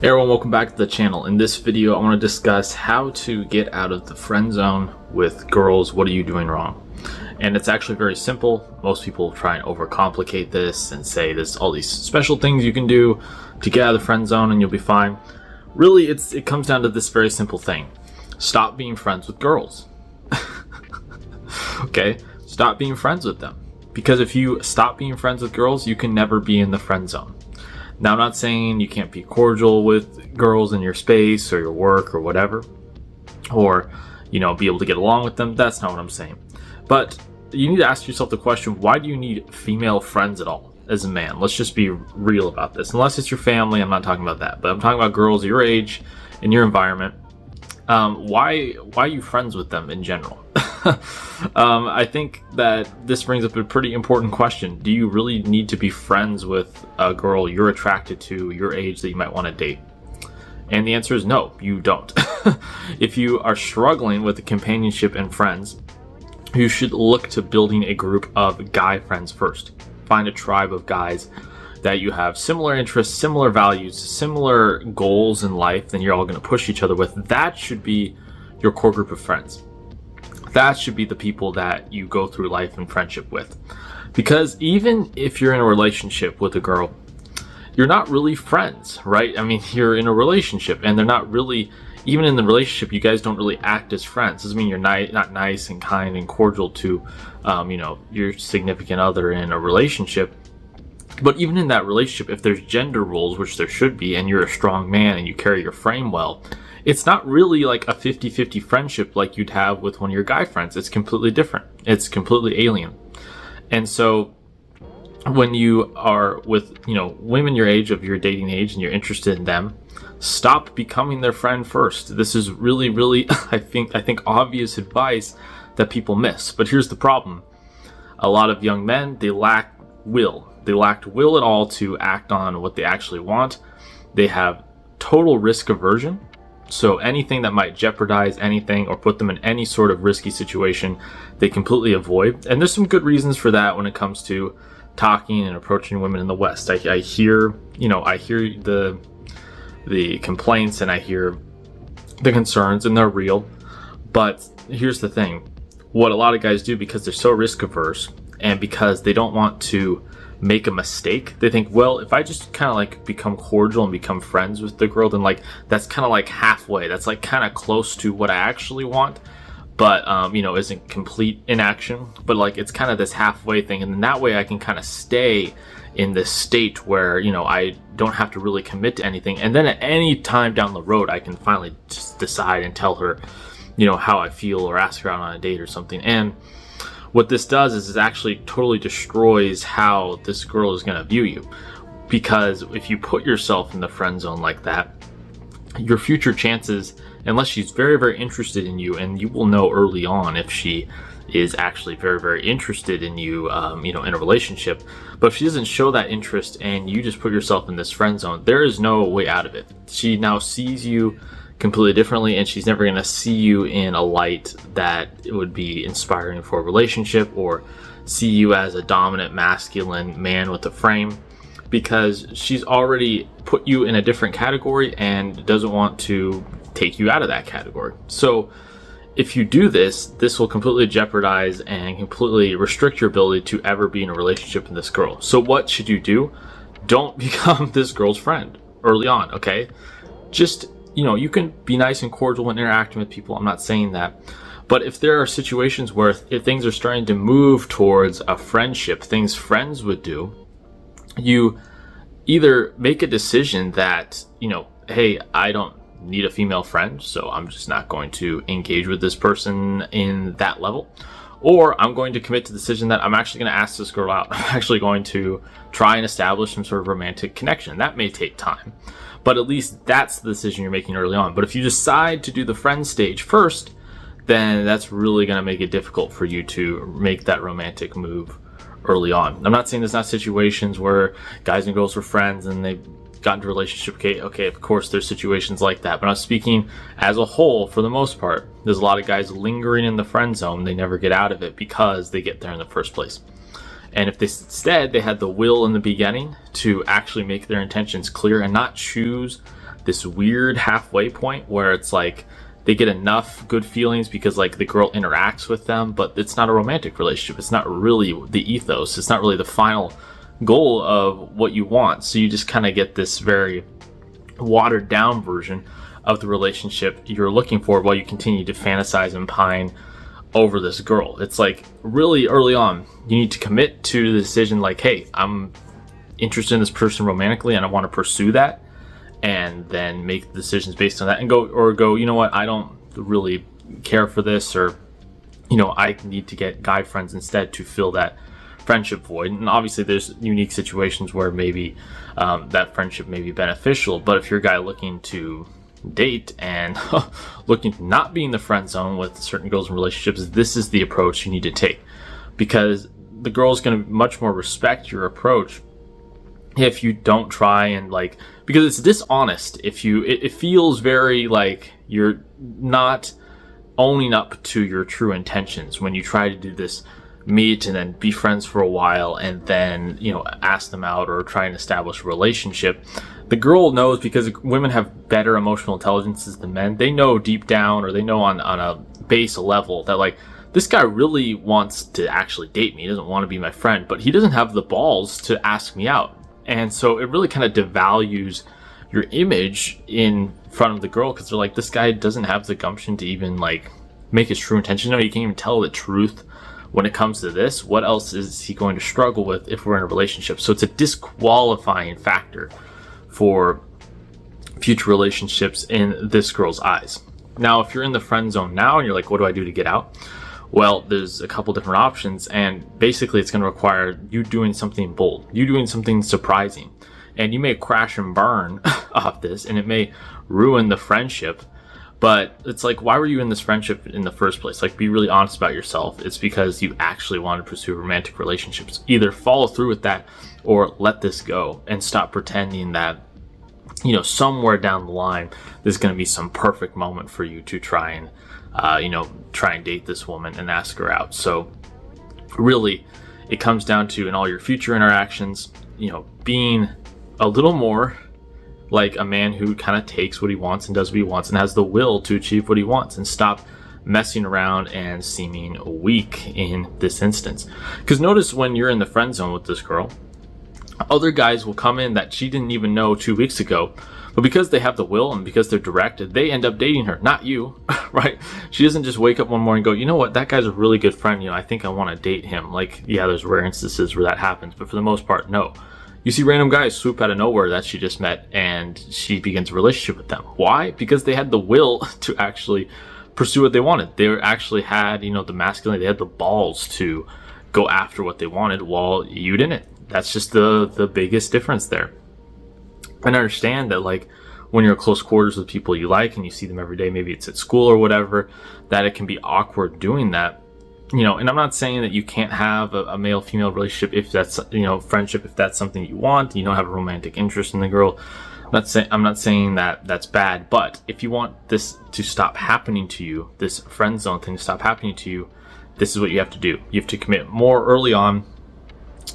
Hey everyone, welcome back to the channel. In this video, I want to discuss how to get out of the friend zone with girls. What are you doing wrong? And it's actually very simple. Most people try and overcomplicate this and say there's all these special things you can do to get out of the friend zone and you'll be fine. Really, it comes down to this very simple thing. Stop being friends with girls. Okay? Stop being friends with them. Because if you stop being friends with girls, you can never be in the friend zone. Now, I'm not saying you can't be cordial with girls in your space or your work or whatever, or, be able to get along with them. That's not what I'm saying. But you need to ask yourself the question, why do you need female friends at all as a man? Let's just be real about this. Unless it's your family, I'm not talking about that. But I'm talking about girls your age, in your environment. Why are you friends with them in general? I think that this brings up a pretty important question. Do you really need to be friends with a girl you're attracted to, your age, that you might want to date? And the answer is no, you don't. If you are struggling with the companionship and friends, you should look to building a group of guy friends first. Find a tribe of guys that you have similar interests, similar values, similar goals in life, then you're all going to push each other with. That should be your core group of friends. That should be the people that you go through life and friendship with. Because even if you're in a relationship with a girl, you're not really friends, right? I mean, you're in a relationship and they're not really, even in the relationship, you guys don't really act as friends. Doesn't mean you're not nice and kind and cordial to, your significant other in a relationship. But even in that relationship, if there's gender roles, which there should be, and you're a strong man and you carry your frame well, it's not really like a 50-50 friendship like you'd have with one of your guy friends. It's completely different. It's completely alien. And so when you are with, women your age, of your dating age, and you're interested in them, stop becoming their friend first. This is really, really, I think obvious advice that people miss. But here's the problem. A lot of young men, they lack will. They lacked will at all to act on what they actually want. They have total risk aversion. So anything that might jeopardize anything or put them in any sort of risky situation, they completely avoid. And there's some good reasons for that when it comes to talking and approaching women in the West. I hear the complaints and I hear the concerns, and they're real. But here's the thing. What a lot of guys do, because they're so risk averse and because they don't want to make a mistake, they think, well, if I just kind of like become cordial and become friends with the girl, then like that's kind of like halfway. That's like kind of close to what I actually want, but isn't complete inaction. But like it's kind of this halfway thing, and then that way I can kind of stay in this state where I don't have to really commit to anything, and then at any time down the road I can finally just decide and tell her how I feel, or ask her out on a date or something. And what this does is it actually totally destroys how this girl is going to view you. Because if you put yourself in the friend zone like that, your future chances, unless she's very, very interested in you, and you will know early on if she is actually very, very interested in you, in a relationship. But if she doesn't show that interest and you just put yourself in this friend zone, there is no way out of it. She now sees you completely differently, and she's never going to see you in a light that it would be inspiring for a relationship, or see you as a dominant masculine man with a frame, because she's already put you in a different category and doesn't want to take you out of that category. So if you do this will completely jeopardize and completely restrict your ability to ever be in a relationship with this girl. So what should you do? Don't become this girl's friend early on, okay? Just you can be nice and cordial when interacting with people. I'm not saying that. But if there are situations where if things are starting to move towards a friendship, things friends would do, you either make a decision that, hey, I don't need a female friend, so I'm just not going to engage with this person in that level. Or I'm going to commit to the decision that I'm actually going to ask this girl out. I'm actually going to try and establish some sort of romantic connection. That may take time, but at least that's the decision you're making early on. But if you decide to do the friend stage first, then that's really going to make it difficult for you to make that romantic move early on. I'm not saying there's not situations where guys and girls were friends and they got into a relationship. Okay, of course there's situations like that, but I'm speaking as a whole. For the most part, there's a lot of guys lingering in the friend zone. They never get out of it because they get there in the first place. And if they instead they had the will in the beginning to actually make their intentions clear and not choose this weird halfway point where it's like they get enough good feelings because like the girl interacts with them, but it's not a romantic relationship. It's not really the ethos. It's not really the final goal of what you want. So you just kind of get this very watered down version of the relationship you're looking for while you continue to fantasize and pine over this girl. It's like really early on, you need to commit to the decision like, hey, I'm interested in this person romantically and I want to pursue that, and then make decisions based on that and go, you know what, I don't really care for this, or, you know, I need to get guy friends instead to fill that friendship void. And obviously there's unique situations where maybe that friendship may be beneficial, but if you're a guy looking to date and looking to not be in the friend zone with certain girls in relationships, this is the approach you need to take, because the girl is going to much more respect your approach if you don't try and like, because it's dishonest if you it feels very like you're not owning up to your true intentions when you try to do this meet and then be friends for a while and then, you know, ask them out or try and establish a relationship. The girl knows, because women have better emotional intelligences than men. They know deep down, or they know on a base level, that like, this guy really wants to actually date me. He doesn't want to be my friend, but he doesn't have the balls to ask me out. And so it really kind of devalues your image in front of the girl, because they're like, this guy doesn't have the gumption to even like make his true intention. No, you can't even tell the truth when it comes to this. What else is he going to struggle with if we're in a relationship? So it's a disqualifying factor for future relationships in this girl's eyes. Now, if you're in the friend zone now and you're like, what do I do to get out? Well, there's a couple different options, and basically it's going to require you doing something bold, you doing something surprising, and you may crash and burn off this, and it may ruin the friendship. But it's like, why were you in this friendship in the first place? Like, be really honest about yourself. It's because you actually want to pursue romantic relationships. Either follow through with that or let this go and stop pretending that, you know, somewhere down the line, there's going to be some perfect moment for you to try and, try and date this woman and ask her out. So really, it comes down to, in all your future interactions, you know, being a little more like a man who kind of takes what he wants and does what he wants and has the will to achieve what he wants, and stop messing around and seeming weak in this instance. Because notice, when you're in the friend zone with this girl, other guys will come in that she didn't even know 2 weeks ago, but because they have the will and because they're directed, they end up dating her, not you, right? She doesn't just wake up one morning and go, you know what, that guy's a really good friend, you know, I think I want to date him. Like, yeah, there's rare instances where that happens, but for the most part, no. You see random guys swoop out of nowhere that she just met, and she begins a relationship with them. Why? Because they had the will to actually pursue what they wanted. They actually had, you know, the masculinity, they had the balls to go after what they wanted, while you didn't. That's just the biggest difference there. And understand that, like, when you're at close quarters with people you like and you see them every day, maybe it's at school or whatever, that it can be awkward doing that. You know, and I'm not saying that you can't have a male-female relationship if that's, you know, friendship, if that's something you want, you don't have a romantic interest in the girl. I'm not saying that that's bad, but if you want this to stop happening to you, this friend zone thing to stop happening to you, this is what you have to do. You have to commit more early on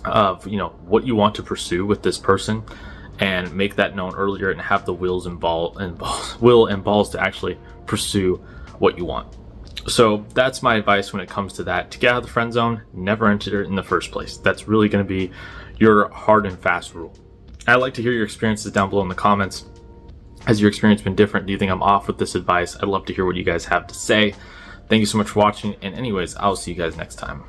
of, you know, what you want to pursue with this person, and make that known earlier, and have the will and balls to actually pursue what you want. So that's my advice when it comes to that. To get out of the friend zone, never enter it in the first place. That's really going to be your hard and fast rule. I'd like to hear your experiences down below in the comments. Has your experience been different? Do you think I'm off with this advice? I'd love to hear what you guys have to say. Thank you so much for watching. And anyways, I'll see you guys next time.